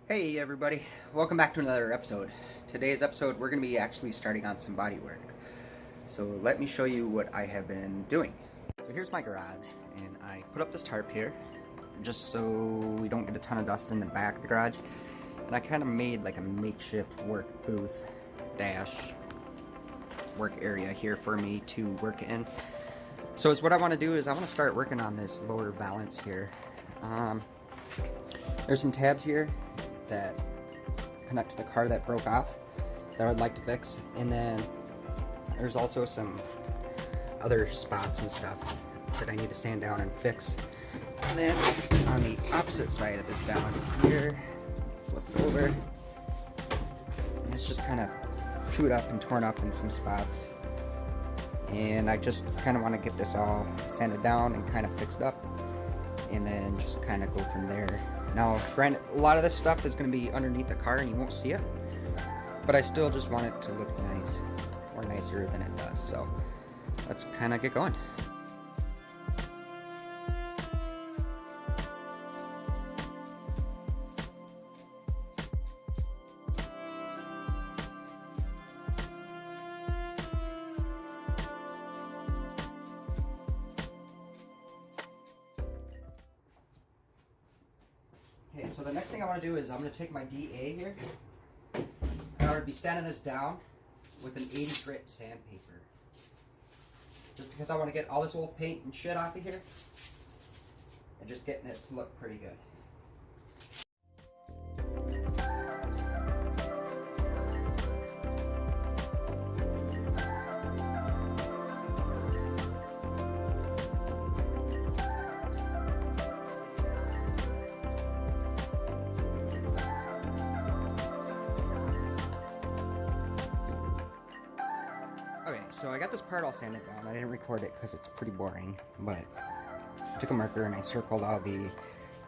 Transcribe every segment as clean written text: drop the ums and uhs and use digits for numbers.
Hey everybody, welcome back to another episode. Today's episode we're going to be actually starting on some body work. So let me show you what I have been doing. So here's my garage, and I put up this tarp here just so we don't get a ton of dust in the back of the garage. And I kind of made like a makeshift work booth dash work area here for me to work in. So what I want to do is I want to start working on this lower valance here. There's some tabs here that connect to the car that broke off that I'd like to fix, and then there's also some other spots and stuff that I need to sand down and fix. And then on the opposite side of this valance here, flip it over, and it's just kind of chewed up and torn up in some spots, and I just kind of want to get this all sanded down and kind of fixed up, and then just kind of go from there. Now, granted, a lot of this stuff is going to be underneath the car and you won't see it, but I still just want it to look nice, or nicer than it does. So let's kind of get going. Okay, so the next thing I want to do is I'm going to take my DA here, and I'm going to be sanding this down with an 80 grit sandpaper. Just because I want to get all this old paint and shit off of here, and just getting it to look pretty good. Okay, so I got this part all sanded down. I didn't record it because it's pretty boring, but I took a marker and I circled all the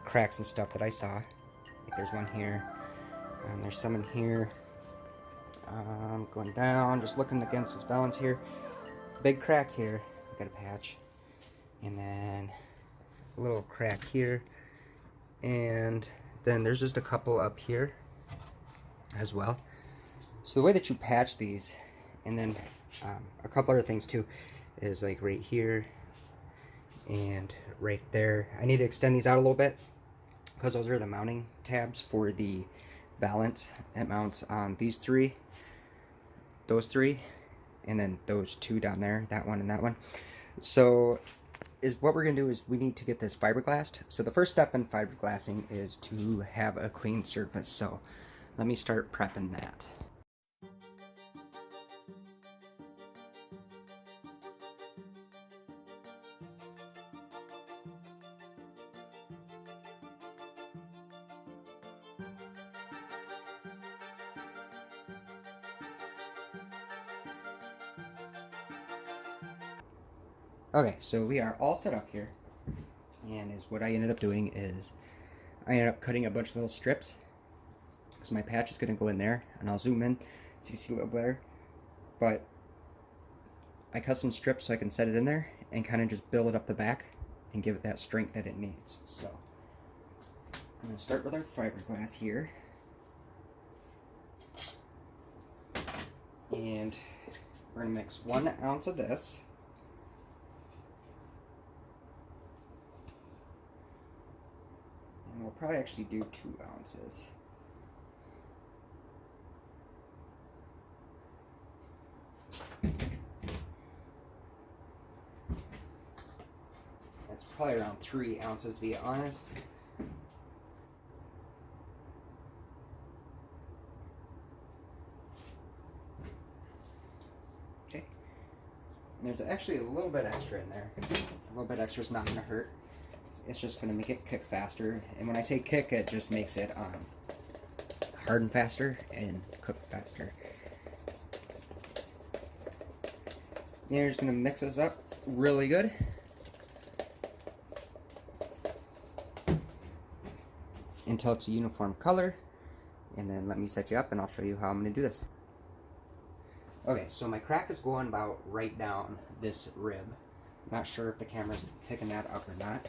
cracks and stuff that I saw. Like there's one here, and there's some in here. Going down, just looking against this valance here. Big crack here, got a patch. And then a little crack here. And then there's just a couple up here as well. So the way that you patch these, and then a couple other things too, is like right here and right there. I need to extend these out a little bit because those are the mounting tabs for the valance. It mounts on these three, those three, and then those two down there, that one and that one. So what we're gonna do is we need to get this fiberglassed. So the first step in fiberglassing is to have a clean surface. So let me start prepping that. Okay, so we are all set up here, and what I ended up doing is I ended up cutting a bunch of little strips because my patch is going to go in there, and I'll zoom in so you see a little better. But I cut some strips so I can set it in there and kind of just build it up the back and give it that strength that it needs. So I'm going to start with our fiberglass here, and we're going to mix 1 ounce of this. We'll probably actually do 2 ounces. That's probably around 3 ounces to be honest. Okay. And there's actually a little bit extra in there. A little bit extra is not going to hurt. It's just going to make it kick faster, and when I say kick, it just makes it harden faster and cook faster. And you're just going to mix this up really good. Until it's a uniform color, and then let me set you up and I'll show you how I'm going to do this. Okay, so my crack is going about right down this rib. I'm not sure if the camera's picking that up or not.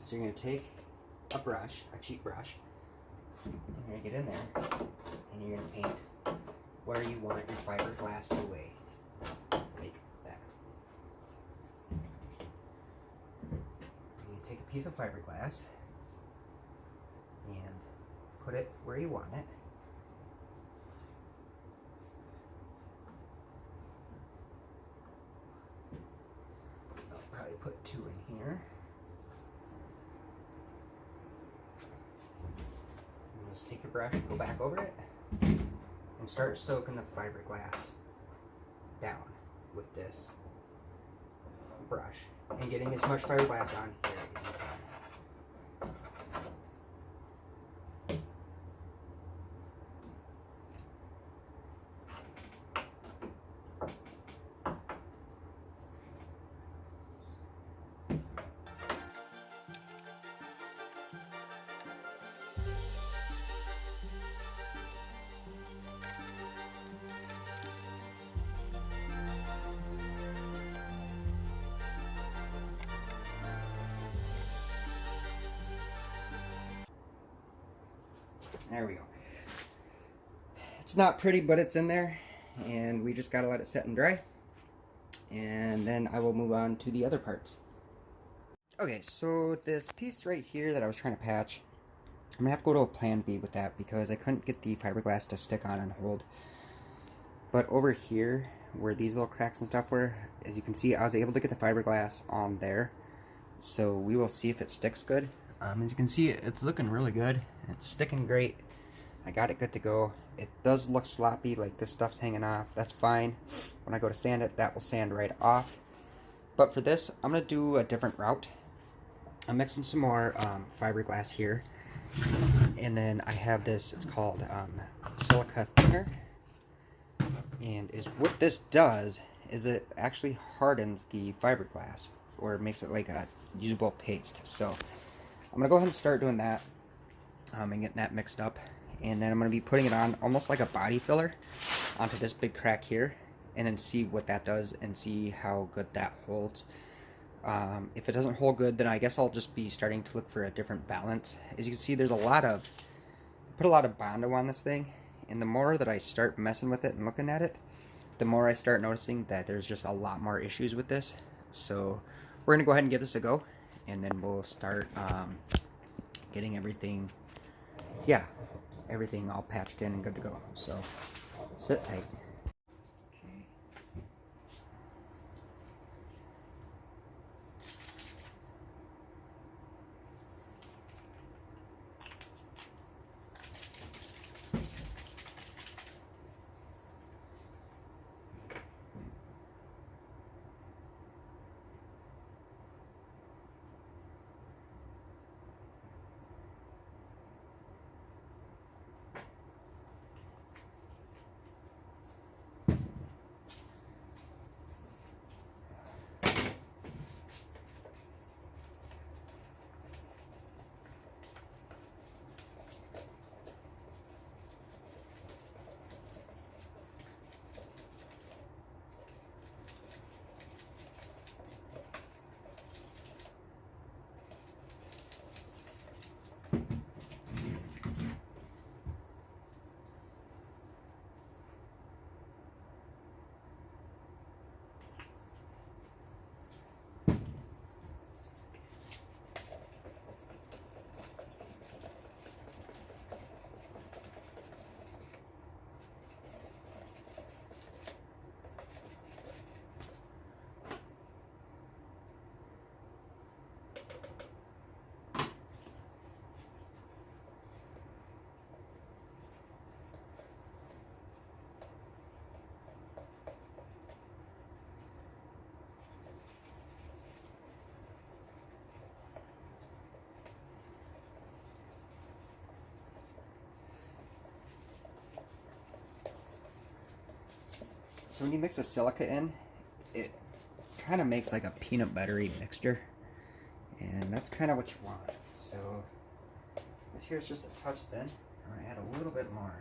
So you're going to take a brush, a cheap brush, and you're going to get in there, and you're going to paint where you want your fiberglass to lay, like that. And you take a piece of fiberglass and put it where you want it. I'll probably put 2 in here. And just take your brush, go back over it, and start soaking the fiberglass down with this brush, and getting as much fiberglass on here as you can. There we go. It's not pretty, but it's in there, and we just gotta let it set and dry, and then I will move on to the other parts. Okay, so this piece right here that I was trying to patch, I'm gonna have to go to a plan B with that because I couldn't get the fiberglass to stick on and hold. But over here, where these little cracks and stuff were, as you can see, I was able to get the fiberglass on there. So we will see if it sticks good. As you can see, it's looking really good. It's sticking great. I got it good to go. It does look sloppy, like this stuff's hanging off. That's fine. When I go to sand it, that will sand right off. But for this, I'm going to do a different route. I'm mixing some more fiberglass here. And then I have this, it's called silica thinner. And what this does is it actually hardens the fiberglass, or makes it like a usable paste. So I'm going to go ahead and start doing that and getting that mixed up. And then I'm going to be putting it on almost like a body filler onto this big crack here, and then see what that does and see how good that holds. If it doesn't hold good, then I guess I'll just be starting to look for a different valance. As you can see, there's put a lot of Bondo on this thing, and the more that I start messing with it and looking at it, the more I start noticing that there's just a lot more issues with this. So we're going to go ahead and give this a go, and then we'll start getting everything all patched in and good to go. So sit tight. So when you mix a silica in, it kind of makes like a peanut buttery mixture, and that's kind of what you want. So this here is just a touch thin. I'm going to add a little bit more.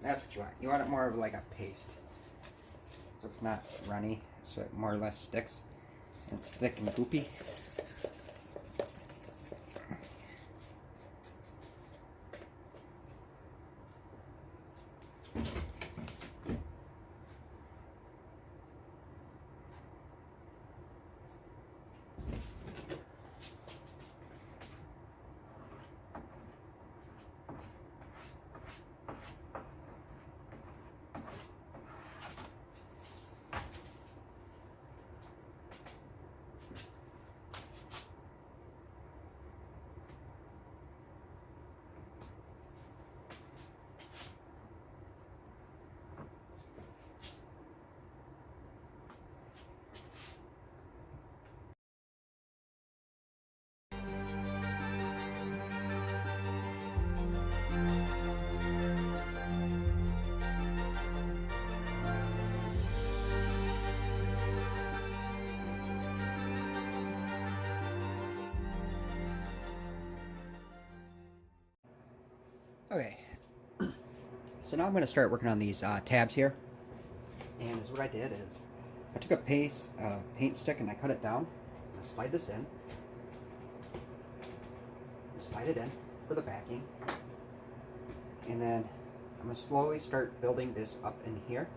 That's what you want. You want it more of like a paste. So it's not runny, so it more or less sticks. It's thick and goopy. Okay, so now I'm going to start working on these tabs here. And what I did is, I took a piece of paint stick and I cut it down. I'm going to slide this in. Slide it in for the backing. And then I'm going to slowly start building this up in here.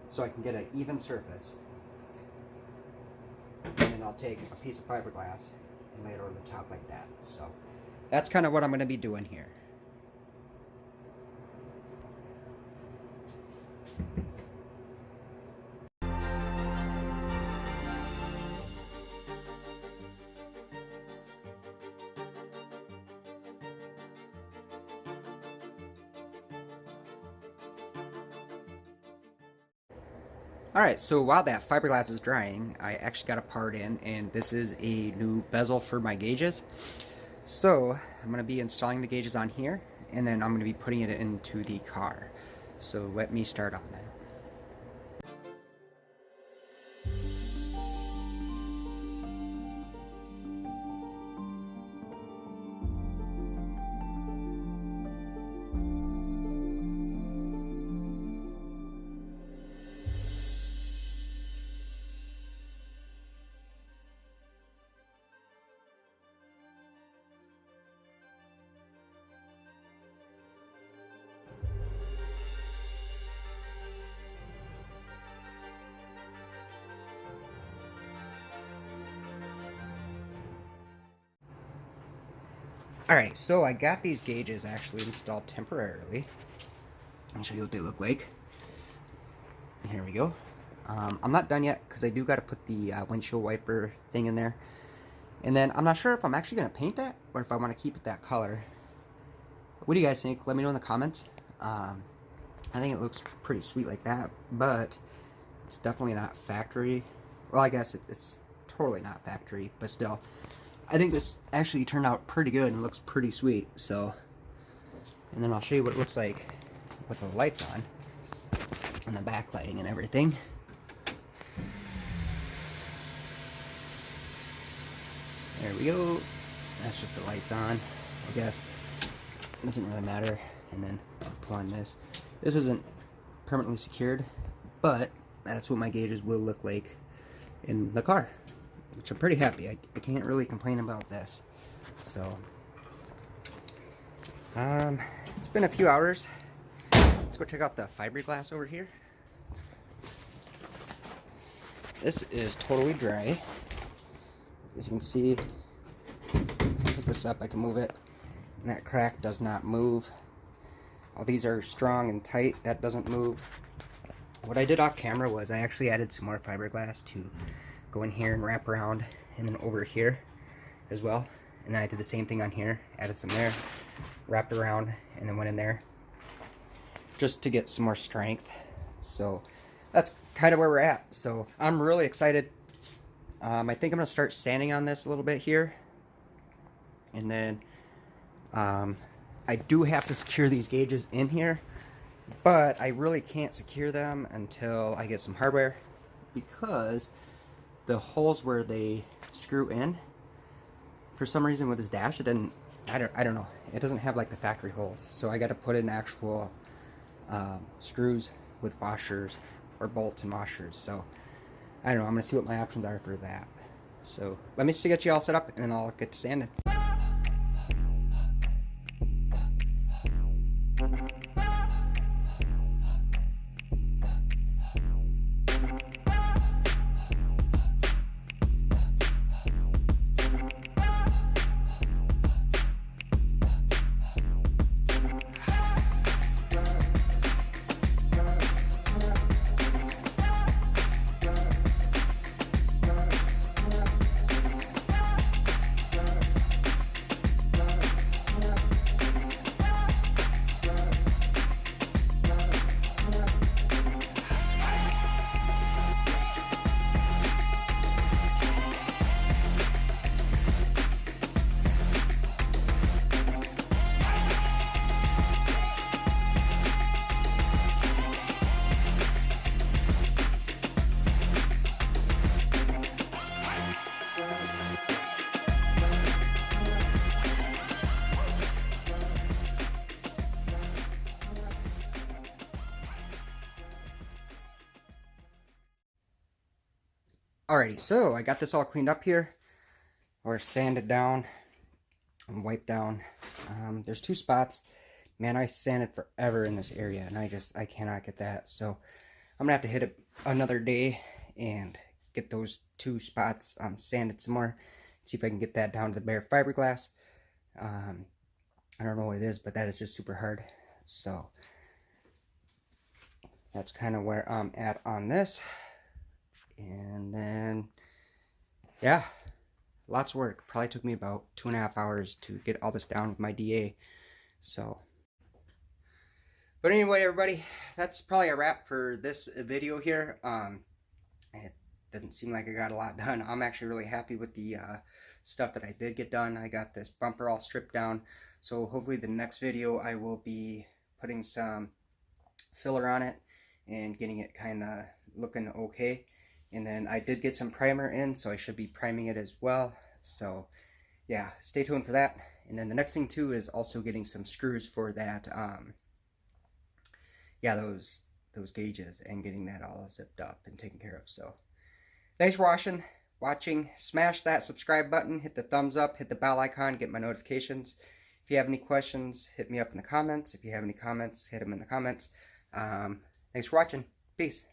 So I can get an even surface. And then I'll take a piece of fiberglass and lay it over the top like that. So that's kind of what I'm going to be doing here. Alright, so while that fiberglass is drying, I actually got a part in, and this is a new bezel for my gauges. So, I'm going to be installing the gauges on here, and then I'm going to be putting it into the car. So let me start on that. Alright, so I got these gauges actually installed temporarily. Let me show you what they look like. Here we go. I'm not done yet because I do got to put the windshield wiper thing in there. And then I'm not sure if I'm actually going to paint that or if I want to keep it that color. What do you guys think? Let me know in the comments. I think it looks pretty sweet like that, but it's definitely not factory. Well, I guess it's totally not factory, but still. I think this actually turned out pretty good and looks pretty sweet. So, and then I'll show you what it looks like with the lights on and the backlighting and everything. There we go. That's just the lights on, I guess. It doesn't really matter. And then I'll pull on this. This isn't permanently secured, but that's what my gauges will look like in the car, which I'm pretty happy. I can't really complain about this. So, it's been a few hours. Let's go check out the fiberglass over here. This is totally dry. As you can see, put this up, I can move it, and that crack does not move. All these are strong and tight, that doesn't move. What I did off camera was I actually added some more fiberglass to go in here and wrap around, and then over here as well. And then I did the same thing on here, added some there, wrapped around, and then went in there just to get some more strength. So that's kind of where we're at. So I'm really excited. I think I'm going to start sanding on this a little bit here. And then I do have to secure these gauges in here, but I really can't secure them until I get some hardware, because the holes where they screw in for some reason with this dash, it didn't, I don't know, it doesn't have like the factory holes, so I got to put in actual screws with washers, or bolts and washers. So I don't know, I'm gonna see what my options are for that. So let me just get you all set up and then I'll get to sanding. Alrighty, so I got this all cleaned up here, or sanded down and wiped down. There's 2 spots. Man, I sanded forever in this area, and I cannot get that. So I'm gonna have to hit it another day and get those 2 spots sanded some more. See if I can get that down to the bare fiberglass. I don't know what it is, but that is just super hard. So that's kind of where I'm at on this. And then, yeah, lots of work. Probably took me about 2.5 hours to get all this down with my DA. So, but anyway, everybody, that's probably a wrap for this video here. It doesn't seem like I got a lot done. I'm actually really happy with the stuff that I did get done. I got this bumper all stripped down. So hopefully the next video I will be putting some filler on it and getting it kind of looking okay. And then I did get some primer in, so I should be priming it as well. So yeah, stay tuned for that. And then the next thing too is also getting some screws for that, yeah, those gauges, and getting that all zipped up and taken care of. So thanks for watching. Smash that subscribe button, hit the thumbs up, hit the bell icon, get my notifications. If you have any questions, hit me up in the comments. If you have any comments, hit them in the comments. Thanks for watching. Peace.